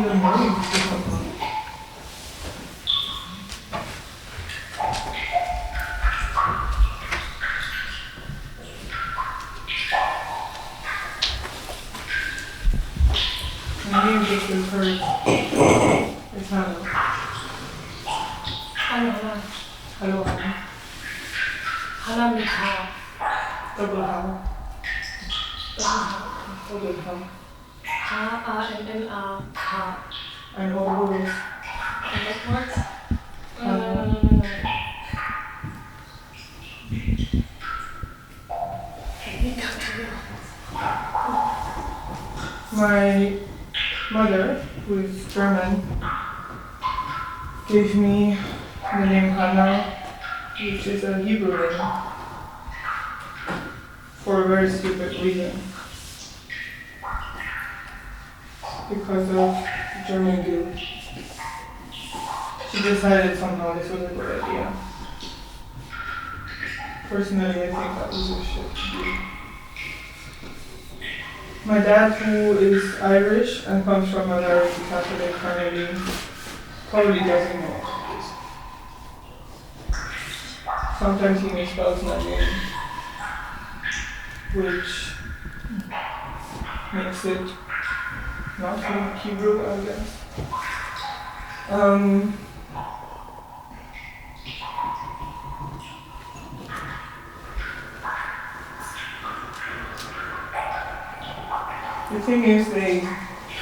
一个母语是什么？Maybe we should heard it's hello. Hello. 하나입니다. Double hello. H-A-N-N-A, 가. And what words? And what words? My mother, who is German, gave me the name Hannah, which is a Hebrew name, for a very stupid reason. Because of German guilt. She decided somehow this was a good idea. Personally, I think that was a shit to do. My dad, who is Irish and comes from a very Catholic family, probably doesn't know about this. Sometimes he misspells my name, which makes it not from Hebrew, I guess. The thing is, they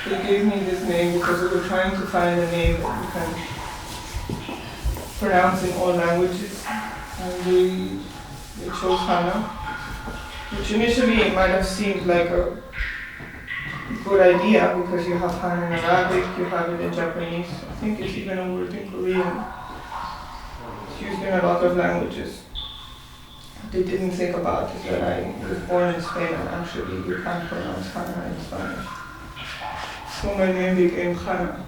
gave me this name because they were trying to find a name that you can pronounce in all languages, and they chose Hannah, which initially it might have seemed like a good idea because you have Hannah in Arabic, you have it in Japanese, I think it's even a word in Korean. It's used in a lot of languages. What they didn't think about is that I was born in Spain and actually you can't pronounce Hannah in Spanish. So my name became Hannah.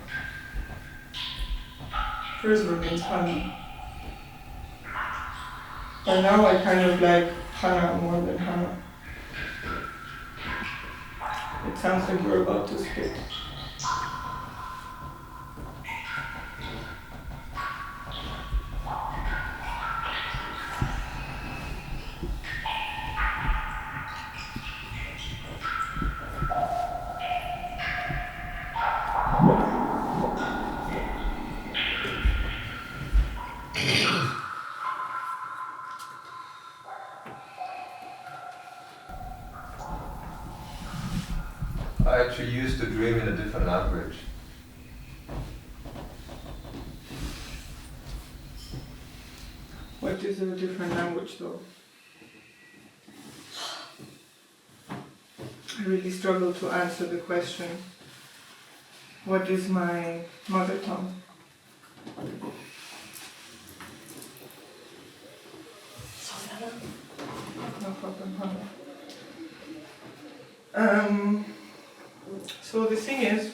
First word means Hannah. But now I kind of like Hannah more than Hannah. It sounds like you're about to spit. I actually used to dream in a different language. What is a different language though? I really struggle to answer the question, what is my mother tongue? No problem, Hannah. So the thing is,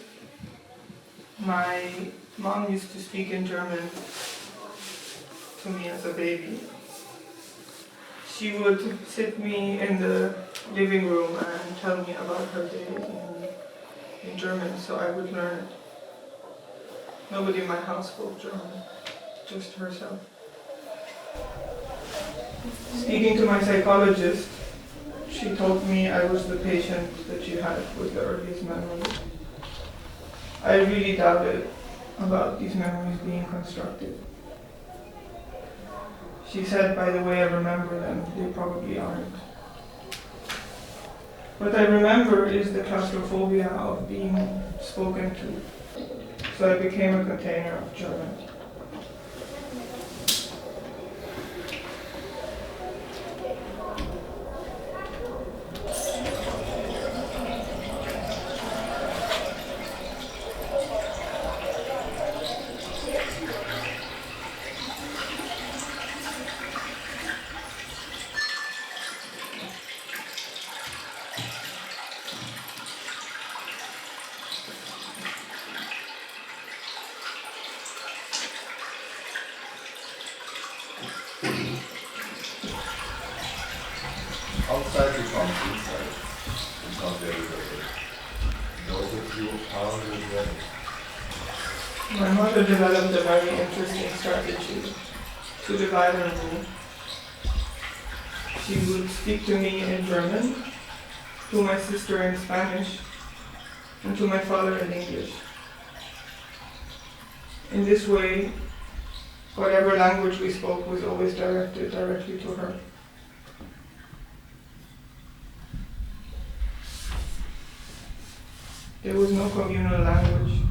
my mom used to speak in German to me as a baby. She would sit me in the living room and tell me about her day in German, so I would learn it. Nobody in my house spoke German, just herself. Speaking to my psychologist, she told me I was the patient that she had with the earliest memories. I really doubted about these memories being constructed. She said, by the way I remember them, they probably aren't. What I remember is the claustrophobia of being spoken to. So I became a container of German. Outside becomes inside. It's not very good. Those of you are already ready. My mother developed a very interesting strategy to divide and rule. She would speak to me in German, to my sister in Spanish, and to my father in English. In this way, whatever language we spoke was always directed directly to her. There was no communal language,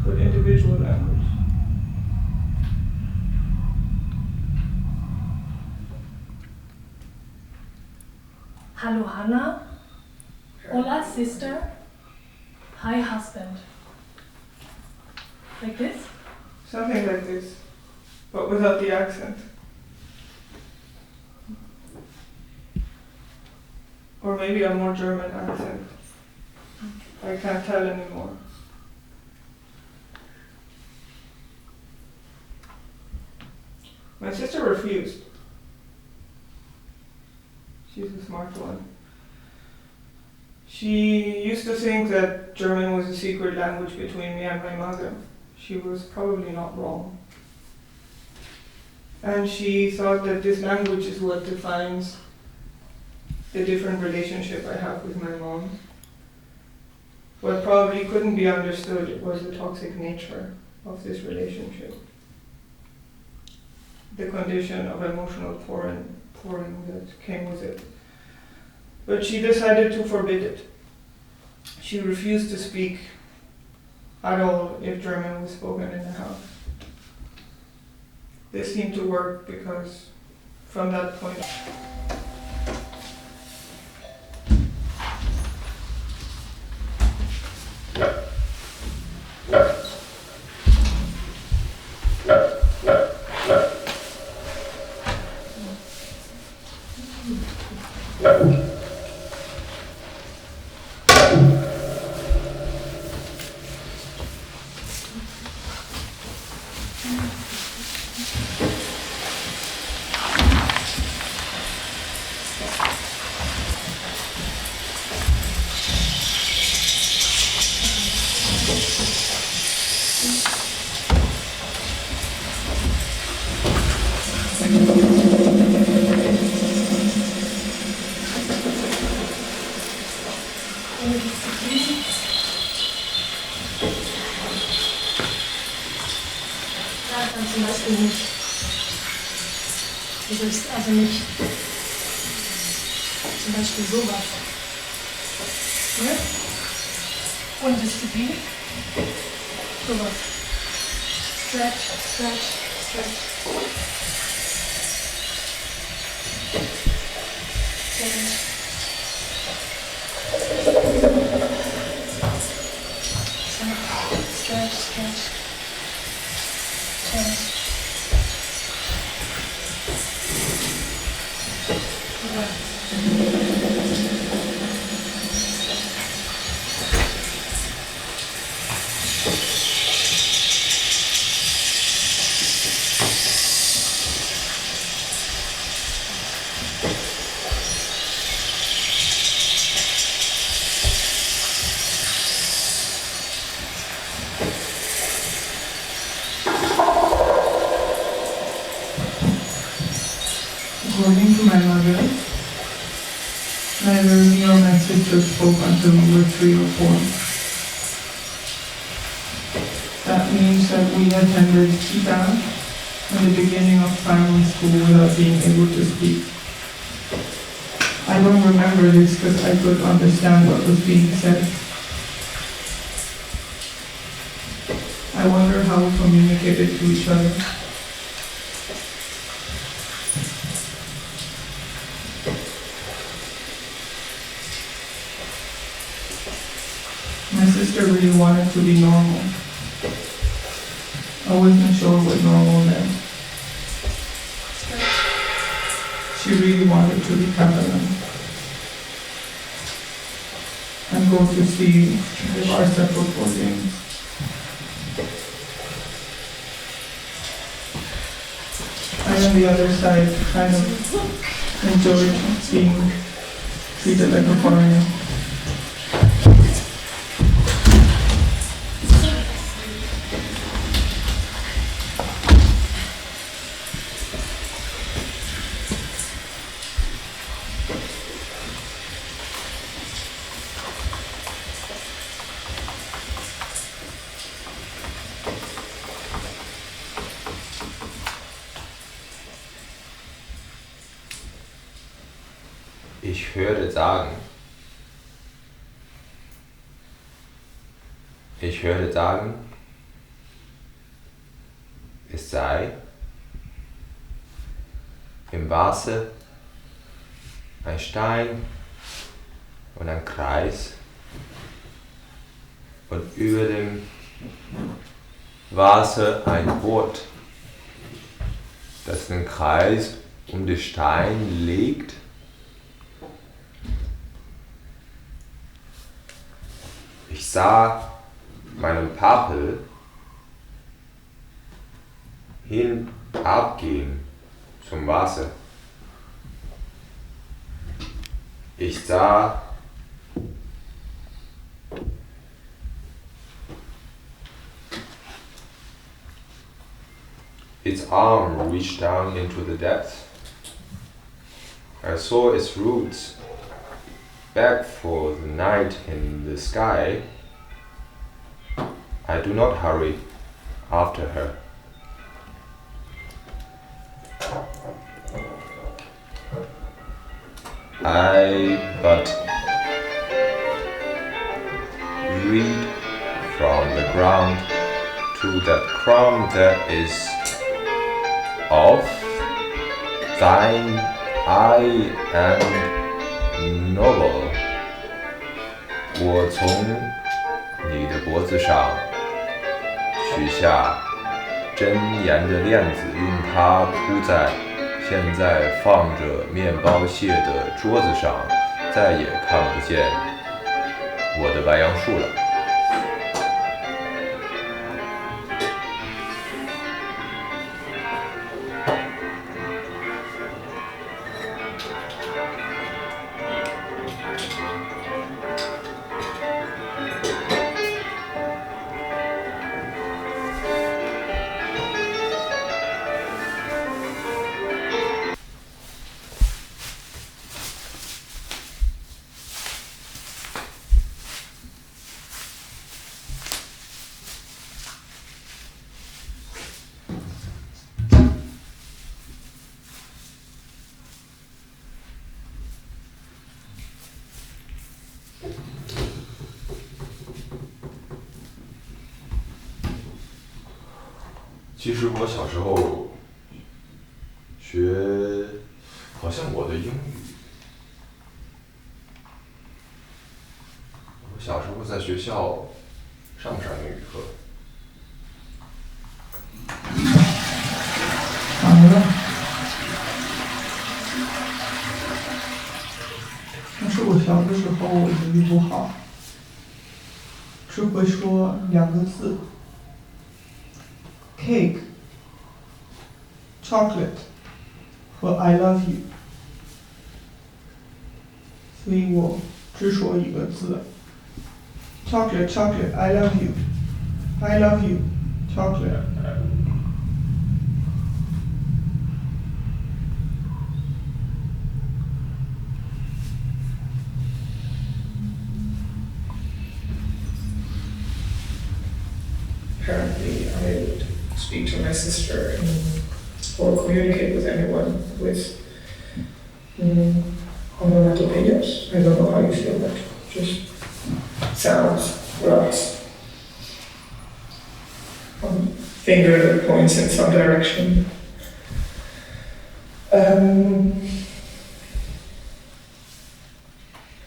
but individual language. Hallo Hannah. Hola sister. Hi husband. Like this? Something like this, but without the accent. Or maybe a more German accent. I can't tell anymore. My sister refused. She's a smart one. She used to think that German was a secret language between me and my mother. She was probably not wrong. And she thought that this language is what defines the different relationship I have with my mom. What probably couldn't be understood was the toxic nature of this relationship. The condition of emotional pouring that came with it. But she decided to forbid it. She refused to speak at all if German was spoken in the house. This seemed to work because from that point Zum Beispiel nicht. Du bist also nicht. Zum Beispiel sowas. Ne? Und Disziplin. Sowas. Stretch, stretch, stretch. Change. Stretch, stretch. Change. According to my mother, neither me or my sister spoke until we were 3 or 4. That means that we attended kita in the beginning of primary school without being able to speak. I don't remember this because I could understand what was being said. I wonder how we communicated to each other. My sister really wanted to be normal. I wasn't sure what normal meant. She really wanted to be Catalan and go to see the Barca football games. I, on the other side, kind of enjoyed being treated like a foreigner. Ich hörte sagen, es sei im Wasser ein Stein und ein Kreis und über dem Wasser ein Boot, das den Kreis um den Stein legt. Ich sah meinen Papel hinabgehen zum Wasser. Ich sah its arm reach down into the depths. I saw its roots beg for the night in the sky. I do not hurry after her. I but read from the ground to that crumb that is of thine eye and novel. 我从你的脖子上取下针沿的链子，用它铺在现在放着面包屑的桌子上，再也看不见我的白杨树了。其实我小时候学，好像我的英语，我小时候在学校上不上英语课？上了，但是我小的时候我英语不好，只会说2个字。Cake, chocolate 和 I love you， 所以我只说1个字 chocolate chocolate I love you I love you chocolate。 Apparently I would speak to my sister or communicate with anyone with onomatopoeias. I don't know how you feel that. Just sounds, words, finger that points in some direction.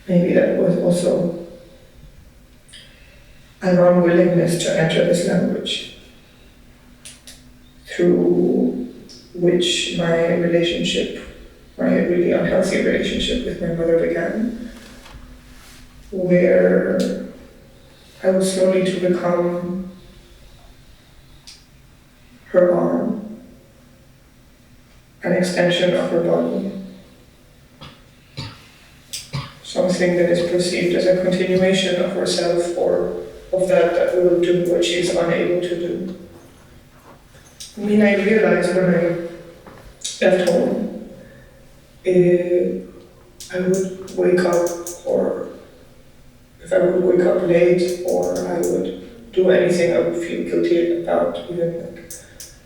Maybe that was also an unwillingness to enter this language, through which my really unhealthy relationship with my mother began, where I was slowly to become her arm, an extension of her body, something that is perceived as a continuation of herself or of that will do what she is unable to do. I mean, I realized when I left home, I would wake up, or if I would wake up late, or I would do anything I would feel guilty about, even like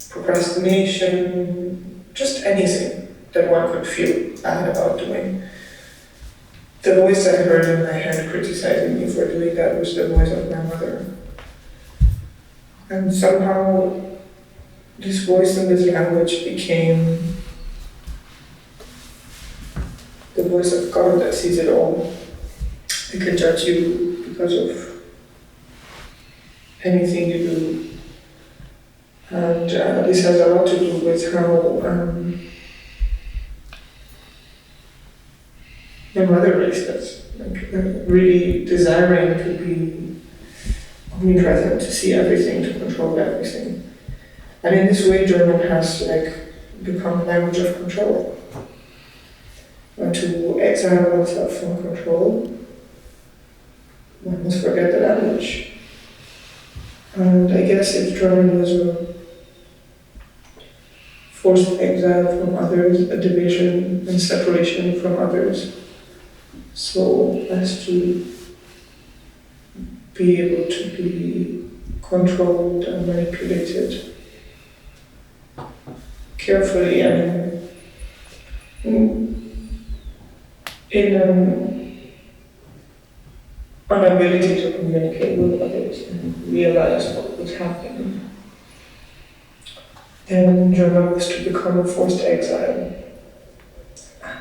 procrastination, just anything that one could feel bad about doing. the voice I heard in my head criticizing me for doing that was the voice of my mother. And somehow this voice and this language became the voice of God that sees it all. It can judge you because of anything you do. And this has a lot to do with how my mother raised us, like really desiring to be omnipresent, to see everything, to control everything. And in this way, German has become a language of control. And to exile oneself from control, one must forget the language. And I guess if German was a forced exile from others, a division and separation from others, so as to be able to be controlled and manipulated carefully and in an ability to communicate with others and realize what was happening. Then German was to become a forced exile.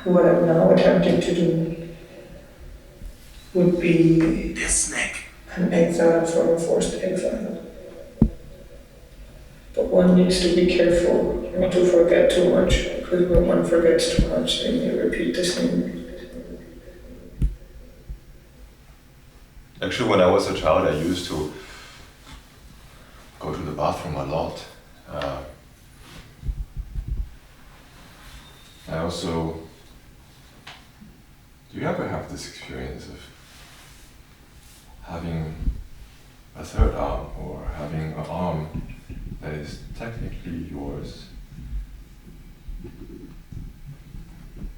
What I'm now attempting to do would be an exile from a forced exile. But one needs to be careful not to forget too much, because when one forgets too much, then you repeat the same. Actually, when I was a child, I used to go to the bathroom a lot. I also... Do you ever have this experience of having a third arm or having an arm that is technically yours,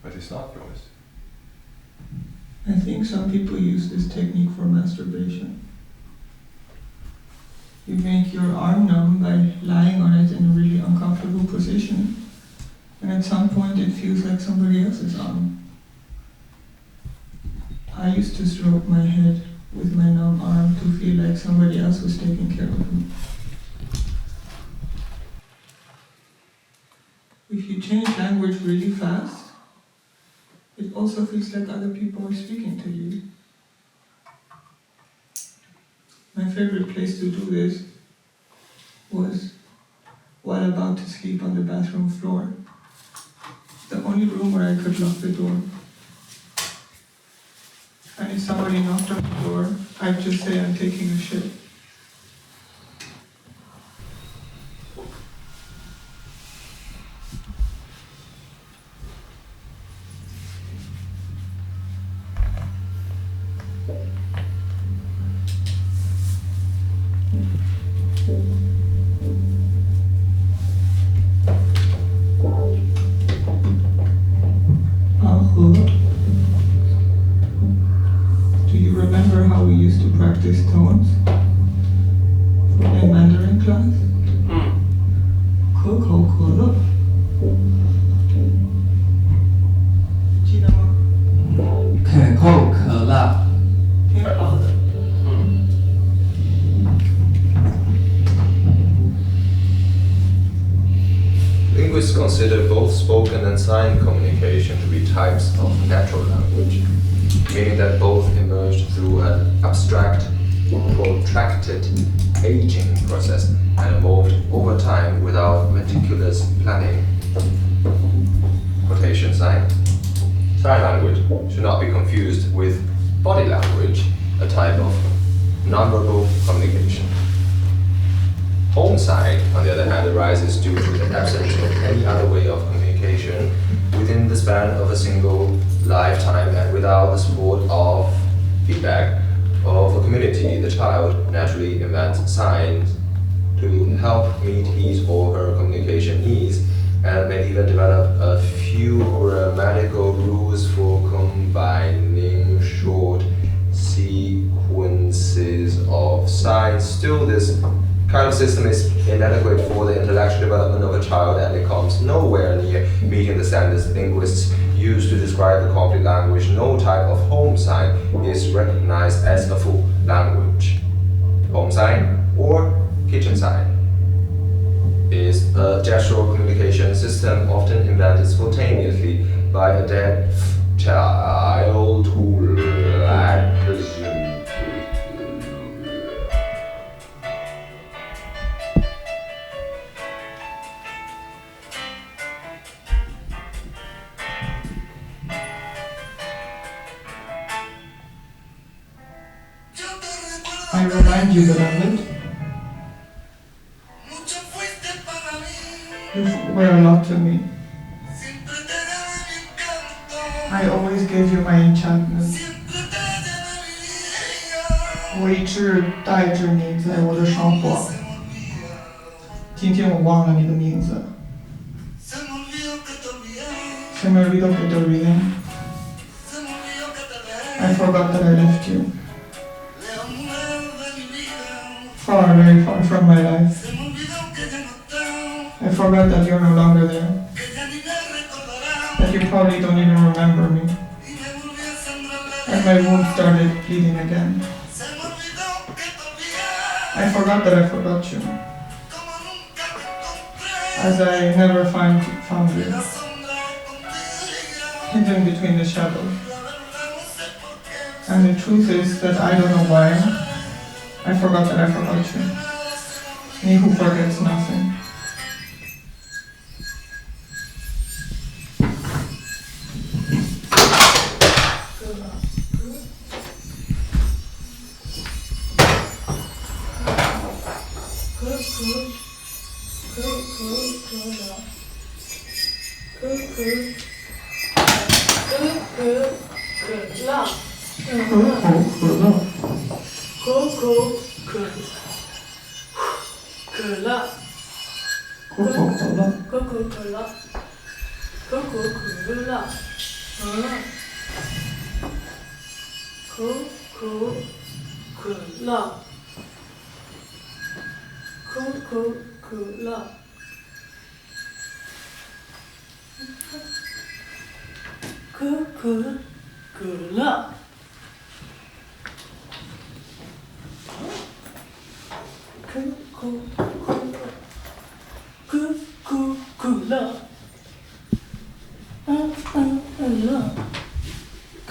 but it's not yours? I think some people use this technique for masturbation. You make your arm numb by lying on it in a really uncomfortable position, and at some point it feels like somebody else's arm. I used to stroke my head with my numb arm to feel like somebody else was taking care of me. If you change language really fast, it also feels like other people are speaking to you. My favorite place to do this was while about to sleep on the bathroom floor. The only room where I could lock the door. And if somebody knocked on the door, I'd just say I'm taking a shit. Do you remember how we used to practice tones in Mandarin class? Coco. 记得吗？可口可乐。挺好的。Linguists consider both spoken and sign communication to be types of natural language, meaning that both emerged through an abstract, protracted aging process and evolved over time without meticulous planning. Quotation sign. Sign language should not be confused with body language, a type of nonverbal communication. Home sign, on the other hand, arises due to the absence of any other way of communication within the span of a single lifetime and without the support of feedback of a community. The child naturally invents signs to help meet his or her communication needs and may even develop a few grammatical rules for combining short sequences of signs. Still, this kind of system is inadequate for the intellectual development of a child and it comes nowhere near meeting the standards linguists use to describe the complete language. No type of home sign is recognized as a full language. Home sign or kitchen sign is a gestural communication system often invented spontaneously by a deaf child who lacks I remind you that I lived. You were a lot to me. I always gave you my enchantment. 我一直带着你在我的生活。今天我忘了你的名字。Se me olvidó que te olvidé. I forgot that I left you. Far, very far from my life. I forgot that you're no longer there. That you probably don't even remember me. And my wound started bleeding again. I forgot that I forgot you. As I never found you. Hidden between the shadows. And the truth is that I don't know why. I forgot that I forgot you. Me who forgets nothing.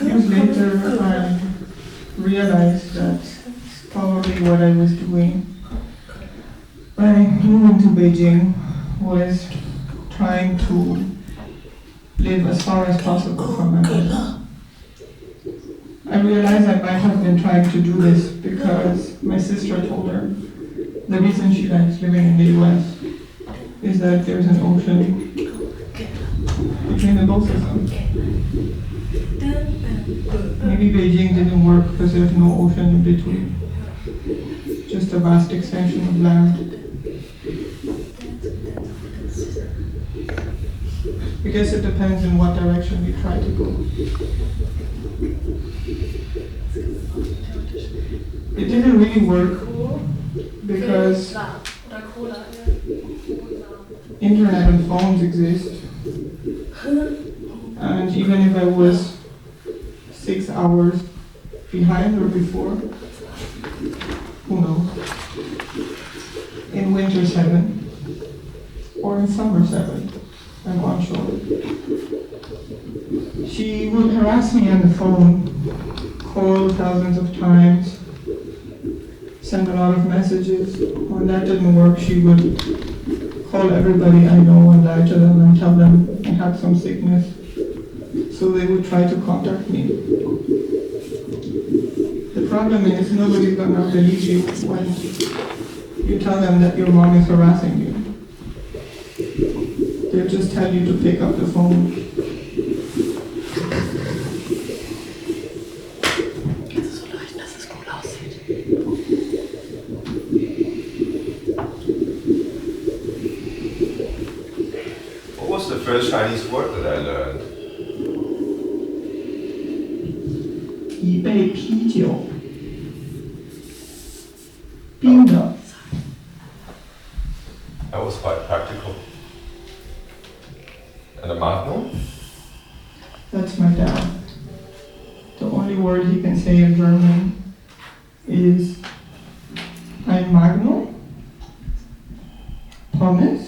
Years later, I realized that probably what I was doing by moving to Beijing was trying to live as far as possible from my mother. I realized I might have been trying to do this because my sister told her the reason she likes living in the US is that there's an ocean between the both of them. Maybe Beijing didn't work because there's no ocean in between. Just a vast extension of land. I guess it depends in what direction you try to go. It didn't really work because internet and phones exist. And even if I was 6 hours behind or before, who knows? In winter 7 or in summer 7, I'm not sure. She would harass me on the phone, call thousands of times, send a lot of messages. When that didn't work, she would call everybody I know and lie to them and tell them I had some sickness. So they would try to contact me. The problem is nobody's gonna believe you when you tell them that your mom is harassing you. They'll just tell you to pick up the phone. What was the first Chinese word that I learned? 一杯啤酒，冰的。That's my dad. The only word he can say in German is ein Magnum, Pommes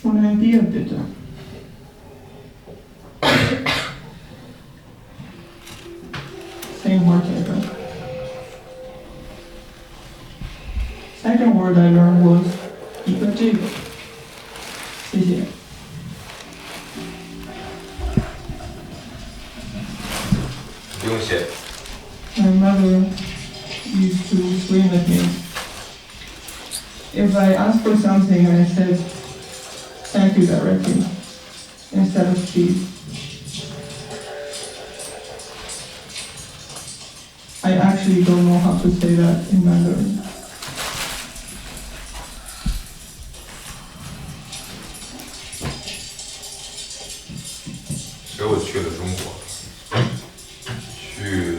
und ein Bier bitte. Same word like that. Second word I learned was 一个这个，谢谢。不用谢。 My mother used to scream at me. If I asked for something and I said thank you directly instead of please, I actually don't know how to say that in Mandarin. 所以我去了中国，去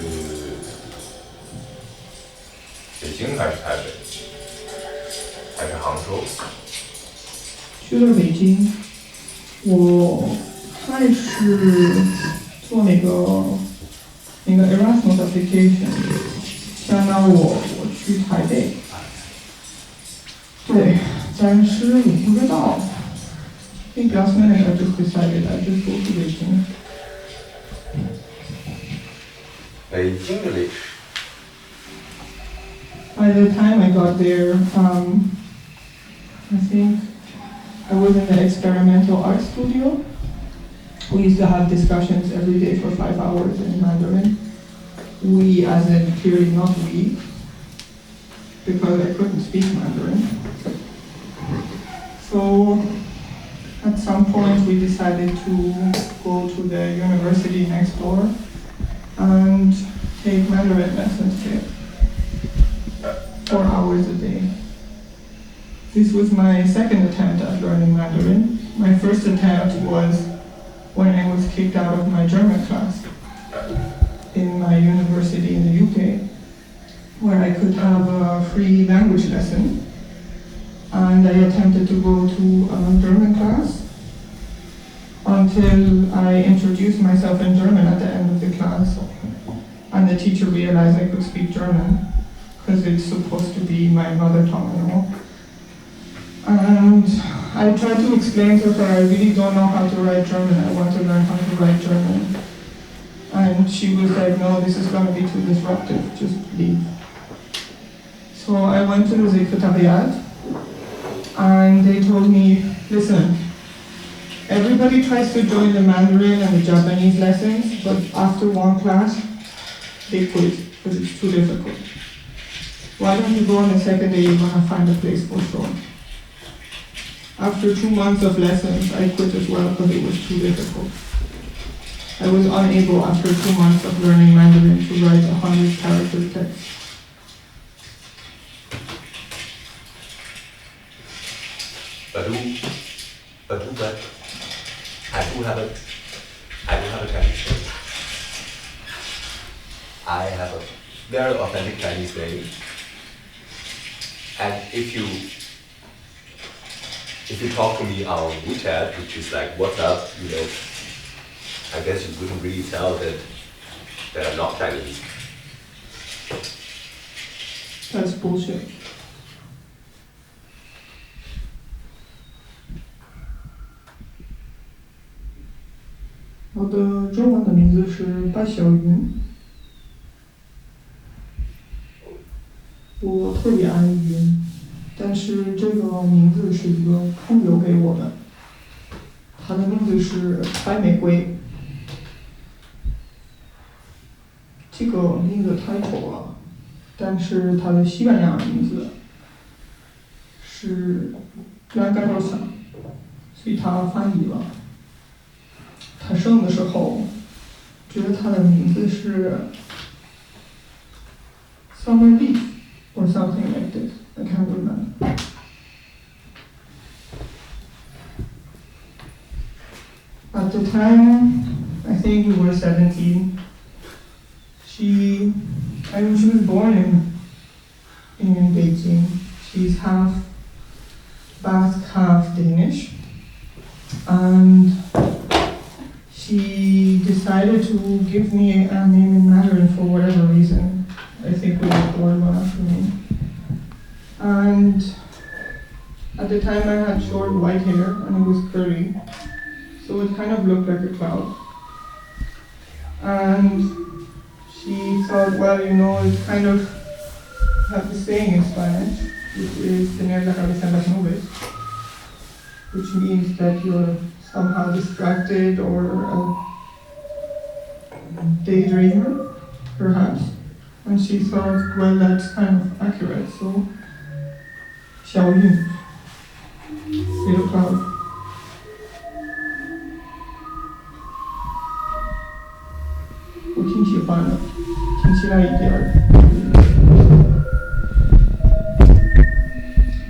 北京还是台北，还是杭州？去了北京，我开始做那个 Erasmus application， 相当我去台北。对，暂时我不知道。I think last minute I just decided I just go to Beijing. 北京的历史。 By the time I got there, I think I was in the experimental art studio. We used to have discussions every day for 5 hours in Mandarin. We, as in clearly not we, because I couldn't speak Mandarin. So at some point we decided to go to the university next door and take Mandarin lessons there. 4 hours a day. This was my second attempt at learning Mandarin. My first attempt was when I was kicked out of my German class in my university in the UK, where I could have a free language lesson. And I attempted to go to a German class until I introduced myself in German at the end of the class. And the teacher realized I could speak German, because it's supposed to be my mother tongue, you know. And I tried to explain to her I really don't know how to write German, I want to learn how to write German. And she was like, no, this is going to be too disruptive, just leave. So I went to the secretariat, and they told me, listen, everybody tries to join the Mandarin and the Japanese lessons, but after one class, they quit, because it's too difficult. Why don't you go on the second day, you're gonna find a place for sure. After 2 months of lessons, I quit as well because it was too difficult. I was unable, after 2 months of learning Mandarin, to write 100-character text. But I do have a Chinese name. I have a very authentic Chinese name. And if you talk to me on WeChat, which is like WhatsApp, you know, I guess you wouldn't really tell that I'm not Chinese. That's bullshit. My German name is 白小云。我特别爱云，但是这个名字是一个朋友给我的。他的名字是白玫瑰。这个名字太丑了，但是他的西班牙名字是 blanc， 所以他翻译了。他生的时候觉得他的名字是 summer leaf or something like this. I can't remember. At the time, I think we were 17. She was born in Beijing. She's half Basque, half Danish. And she decided to give me a name in Mandarin for whatever reason. I think we were bored one afternoon. And at the time I had short white hair and it was curly, so it kind of looked like a cloud. And she thought, well, you know, it's kind of have the saying in Spanish, which is tener la cabeza en las nubes, which means that you're somehow distracted or a daydreamer, perhaps. And she thought, well, that's kind of accurate, so Xiaoyun, little cloud.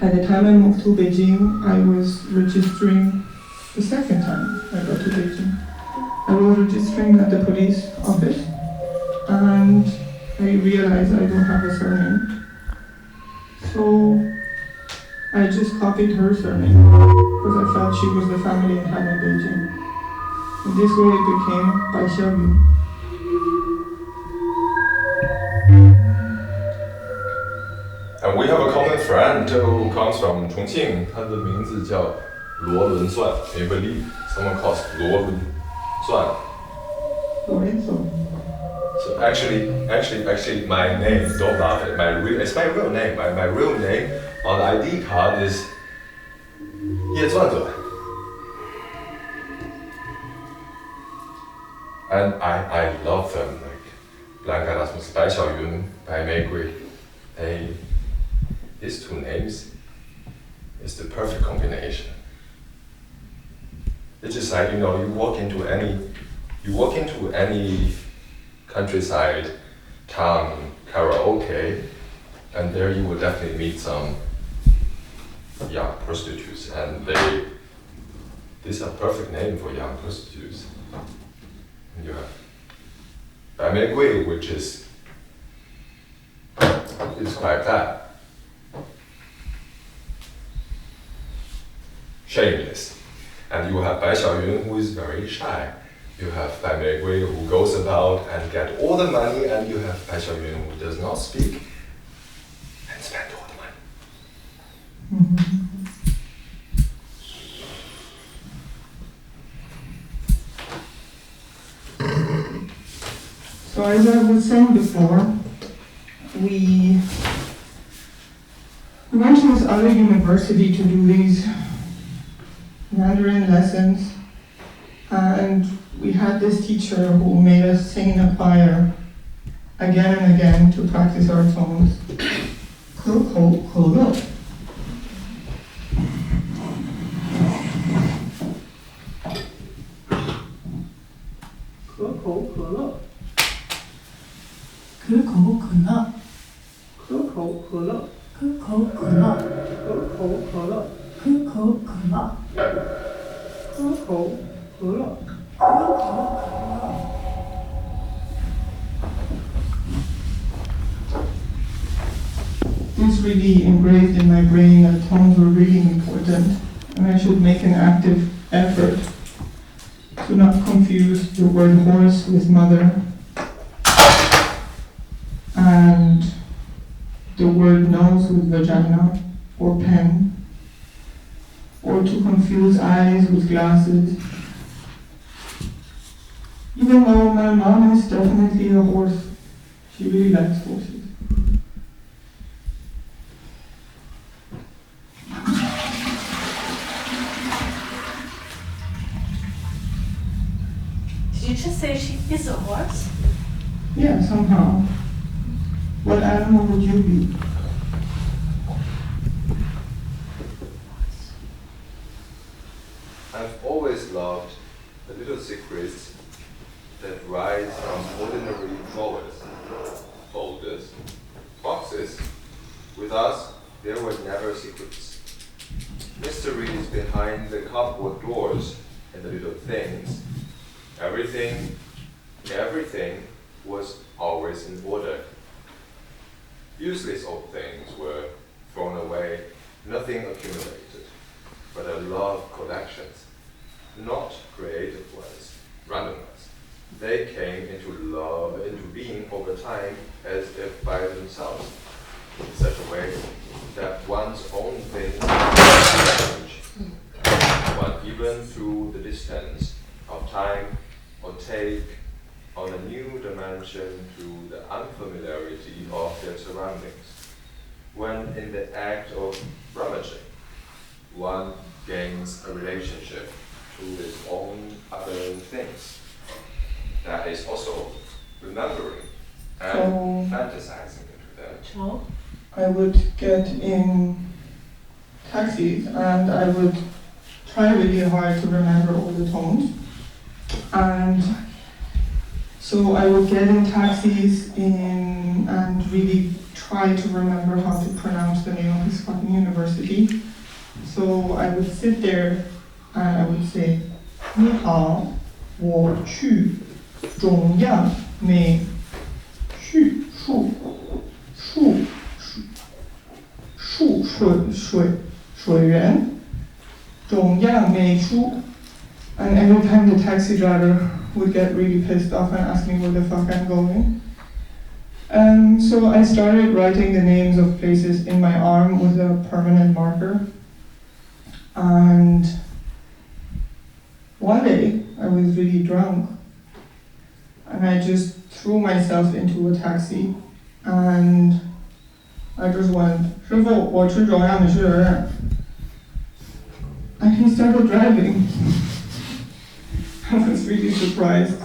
By the time I moved to Beijing, I was registering the second time I got to Beijing. I was registering at the police office and I realized I don't have a surname. So I just copied her surname because I felt she was the family I had in Beijing. And this way it became Baixia Yun. And we have a common friend who comes from Chongqing. 他的名字叫罗伦算 I believe someone calls 罗伦算 Lorenzo. So actually, my name, don't laugh at it, it's my real name. My real name on the ID card is 叶钻钻. And I love them, like blanc, 白小云, 白玫瑰. These two names is the perfect combination. It's just like, you know, you walk into any countryside town karaoke, and there you will definitely meet some young prostitutes, and these are perfect name for young prostitutes. And you have 白玫瑰, which is describe that. Shameless. And you have 白小云, who is very shy. You have 白玫瑰, who goes about and get all the money, and you have 白小云, who does not speak and spend all the money. Mm-hmm. So as I was saying before, we went to this other university to do these Mandarin lessons, and we had this teacher who made us sing in a choir again and again to practice our tones. 可口可乐 可口可乐 可口可乐 可口可乐 可口可乐 可口可乐 可口可乐 可口可乐 This really engraved in my brain that tones were really important, and I should make an active effort to not confuse the word horse with mother and the word nose with vagina or pen, or to confuse eyes with glasses. Even though my mom is definitely a horse, she really likes horses. Did you just say she is a horse? Yeah, somehow. What animal would you be? I've always loved the little secrets that rise from ordinary drawers, folders, boxes. With us, there were never secrets. Mysteries behind the cupboard doors and the little things. Everything was always in order. Useless old things were thrown away, nothing accumulated. But I love collections, not creative ones, randomized. They came into being over time as if by themselves, in such a way that one's own things change. One even through the distance of time or take on a new dimension through the unfamiliarity of their surroundings. When in the act of rummaging, one gains a relationship to his own other things. That is also remembering and fantasizing into that. So, I would get in taxis and I would try really hard to remember all the tones. And so I would get in taxis and really try to remember how to pronounce the name of this fucking university. So I would sit there and I would say, 你好，我去中央美术学院中央美术. And every time the taxi driver would get really pissed off and ask me where the fuck I'm going. So I started writing the names of places in my arm with a permanent marker. And one day I was really drunk and I just threw myself into a taxi and I just went, 师傅我去中央美术学院. And he started driving. I was really surprised.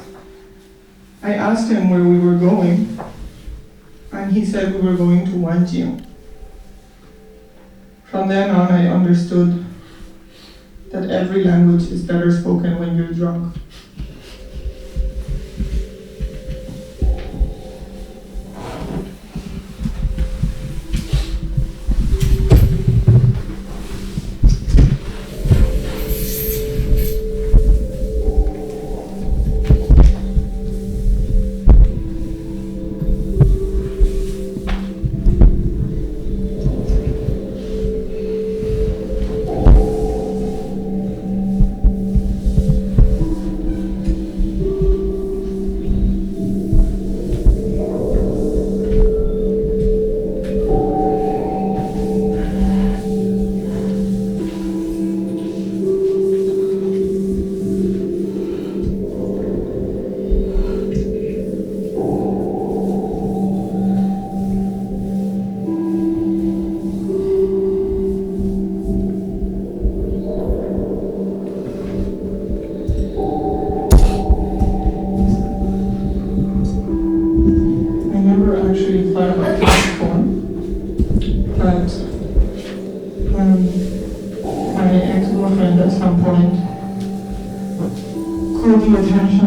I asked him where we were going, and he said we were going to Wanjing. From then on, I understood that every language is better spoken when you're drunk.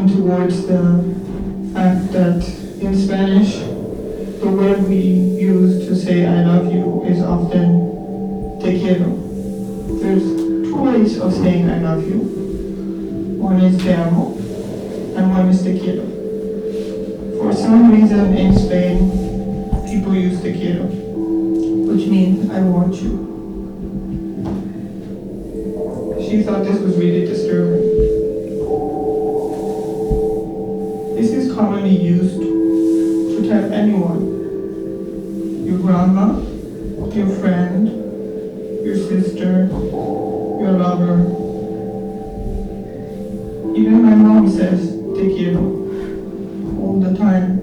Towards the fact that in Spanish, the word we use to say I love you is often te quiero. There's two ways of saying I love you. One is te amo, and one is te quiero. For some reason in Spain, people use te quiero, which means I want you. She thought this was really disturbing. This is commonly used to tell anyone, your grandma, your friend, your sister, your lover. Even my mom says te quiero all the time.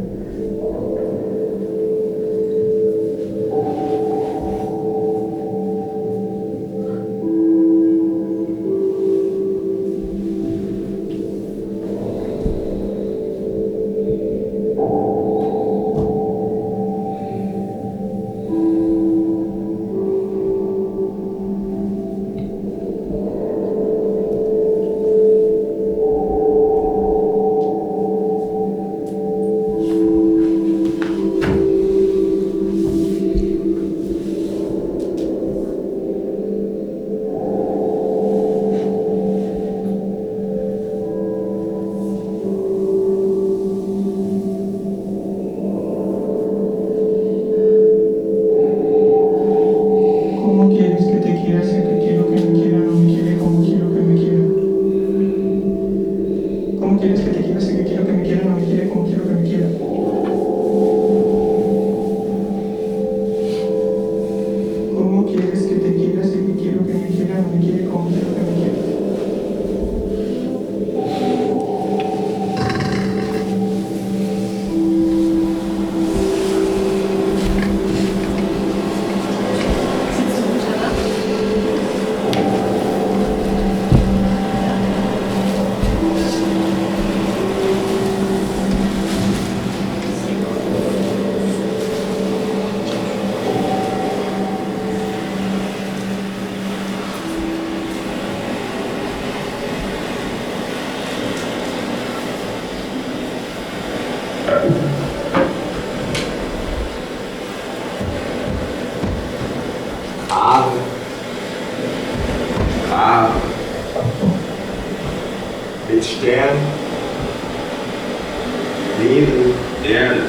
Gerade. Gerade. Mit Stern. Neben Erde.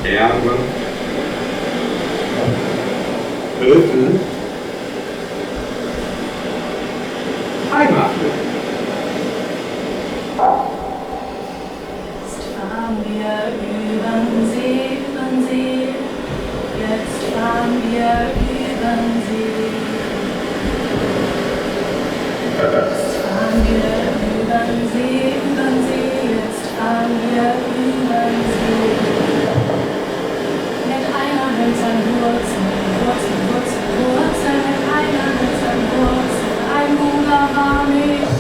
Erde. Öfen. Heimat. Jetzt fahren wir über den See, über den See. Jetzt fahren wir über den See. Jetzt fahren wir über den See, über den See. Jetzt fahren wir über den See. Mit einer hölzernen Wurzel, Wurzel, Wurzel, Wurzel. Mit einer hölzernen Wurzel, ein Bruder war nicht.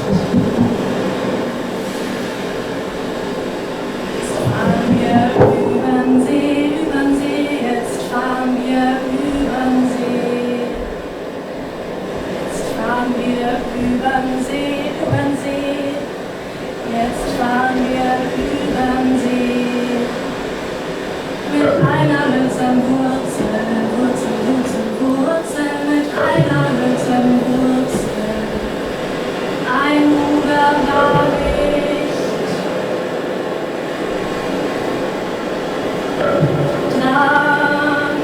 Jetzt fahren wir über den See, über den See. Jetzt fahren wir über den See. Jetzt fahren wir über den See, über den See. Jetzt fahren wir über den See. Mit einer hölzernen Wurzel, Wurzel, Wurzel, Wurzel. Mit einer hölzernen Wurzel. Ein Bruder war nicht. Dann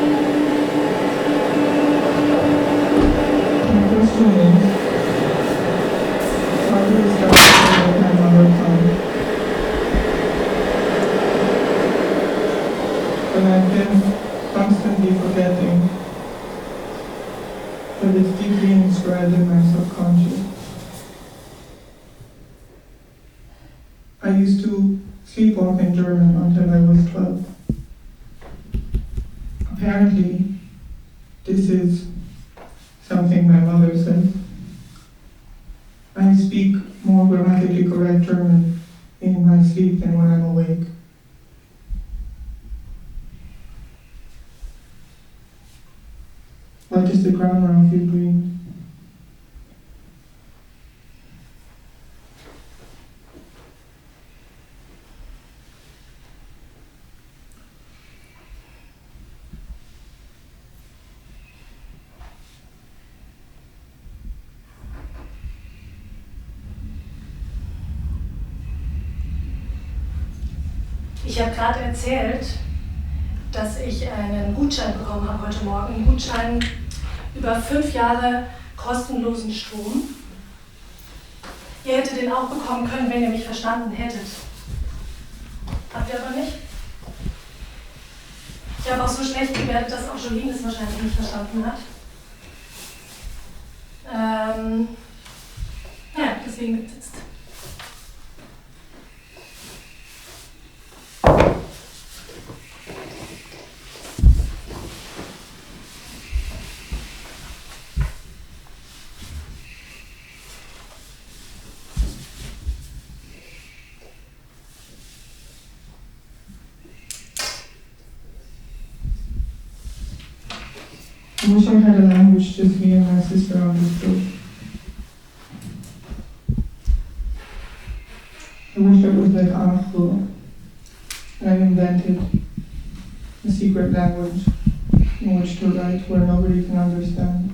My question is, how do you start with my mother tongue? But I've been constantly forgetting that it's deeply inscribed in my subconscious. I used to sleepwalk in German until I was 12. Apparently, this is something my mother said. I speak more grammatically correct German in my sleep than when I'm awake. What is the grammar of your dreams? Ich habe gerade erzählt, dass ich einen Gutschein bekommen habe heute Morgen. Einen Gutschein über 5 Jahre kostenlosen Strom. Ihr hättet den auch bekommen können, wenn ihr mich verstanden hättet. Habt ihr aber nicht? Ich habe auch so schlecht gewertet, dass auch Jolene es wahrscheinlich nicht verstanden hat. Ja, deswegen gibt es jetzt. I wish I had a language just me and my sister understood. I wish I was like Angst, and I invented a secret language in which to write where nobody can understand.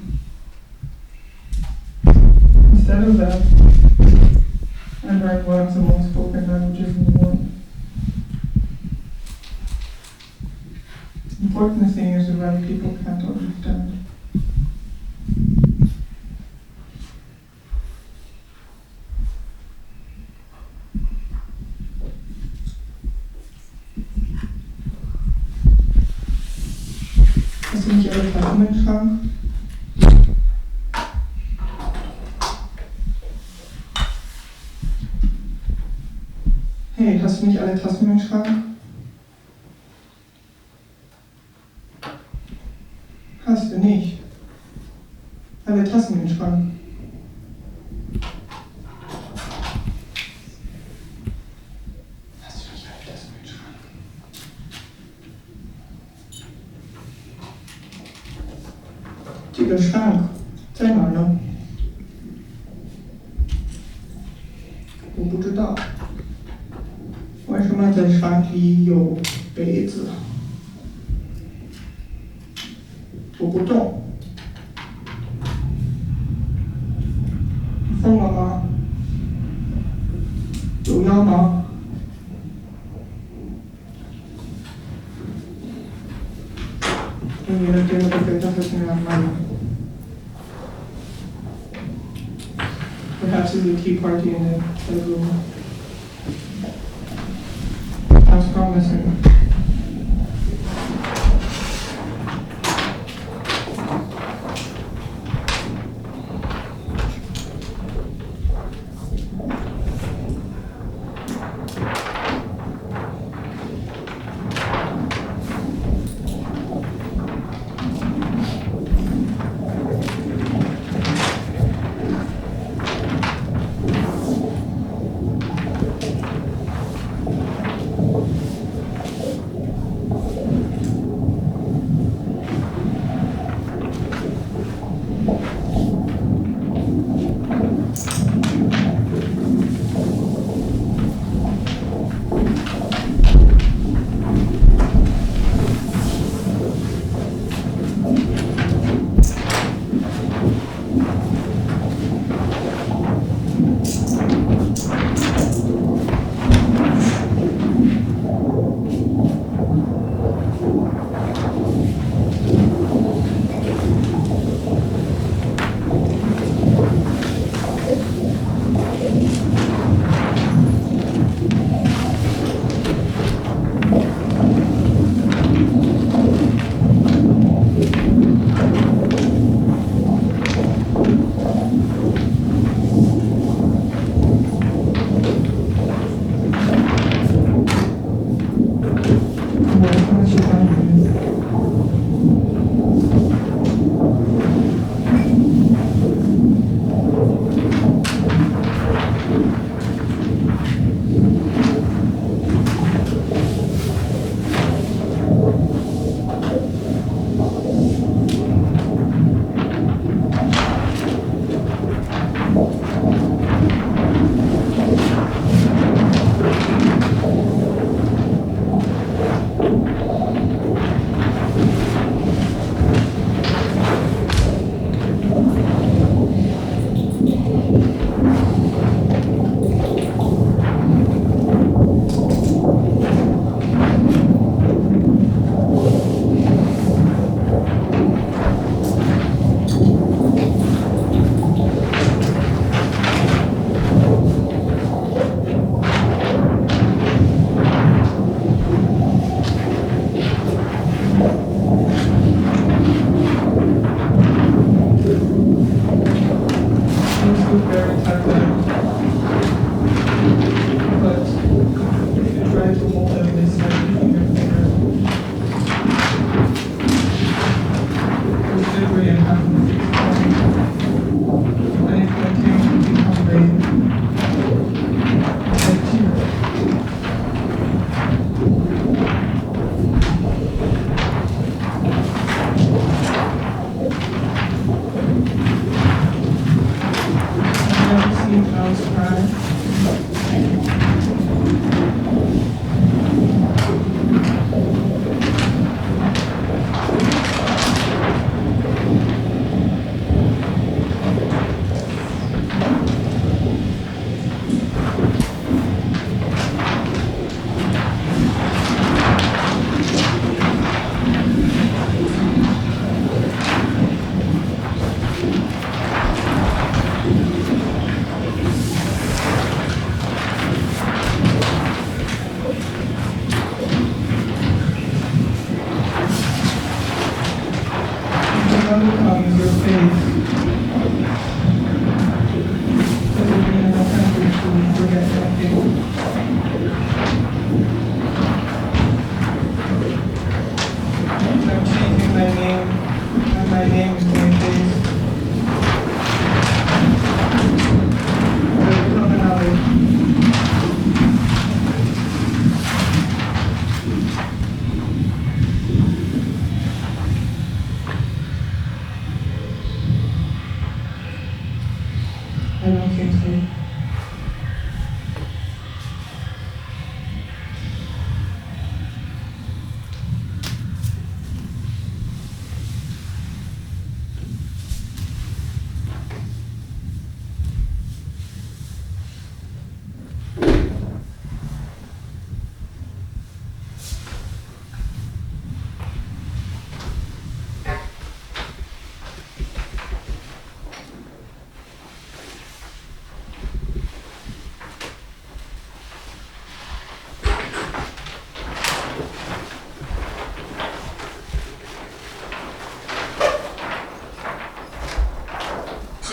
Instead of that, I write one of the most spoken languages in the world. The important thing is that many people can't understand. Hast du nicht alle Tassen im Schrank? Hey, hast du nicht alle Tassen im Schrank? Hast du nicht. Alle Tassen im Schrank. Hast du nicht alle Tassen im Schrank? Dieser Schrank. Zeig mal, ne? Wo bitte da? 为什么在船里有杯子？我不动。疯了吗？有药吗？你的这个杯子是怎么样的？Perhaps it's a tea party in the room. Sounds promising.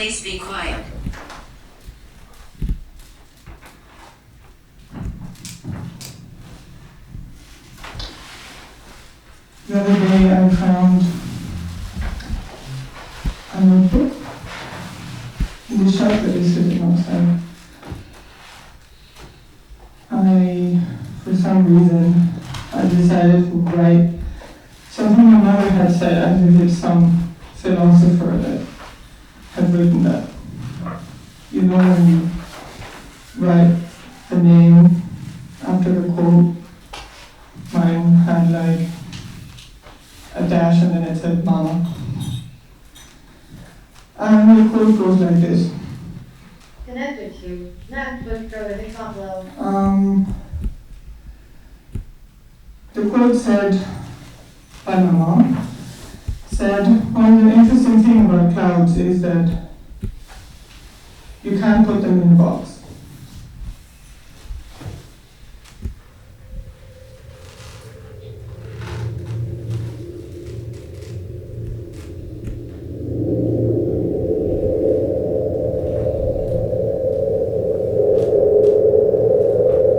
Please be quiet. The other day I found a notebook in the shop that is sitting outside. For some reason, I decided to write something my mother had said, as if it's some philosopher that had written that. You know, when you write the name after the quote, mine had like a dash and then it said mama. And the quote goes like this. Connected to, not with further, they can't blow. The quote said, by my mom, said, one of the interesting things about clouds is that you can't put them in a box.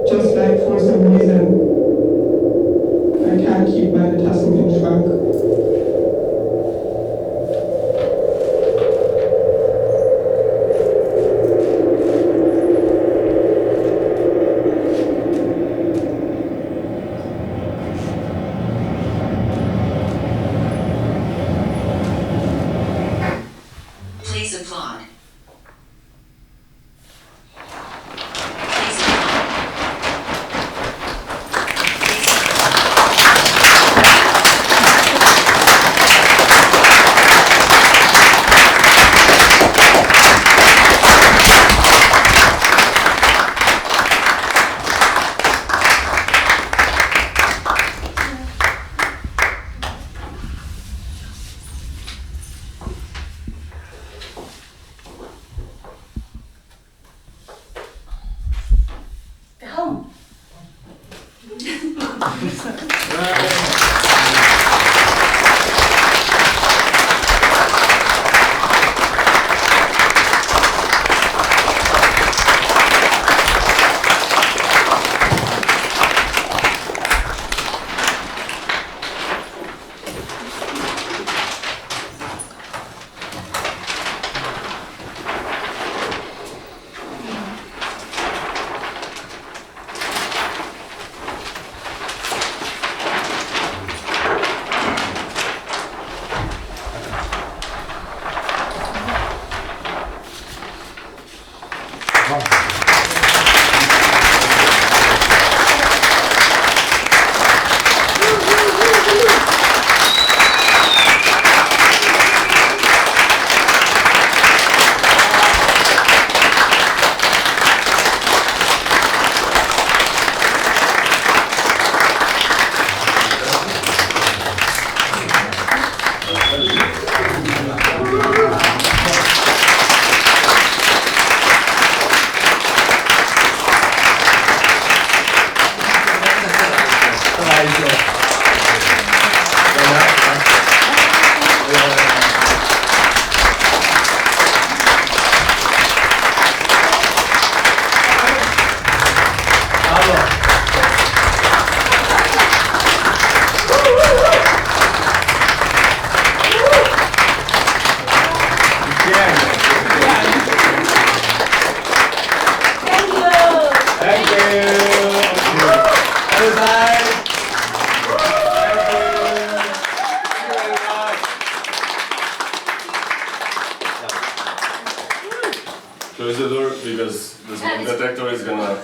Just like for some reason, I can't keep meine Tassen im Schrank. Please applaud. Home. Close the door because the smoke detector is gonna.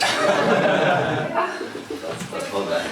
Hold that.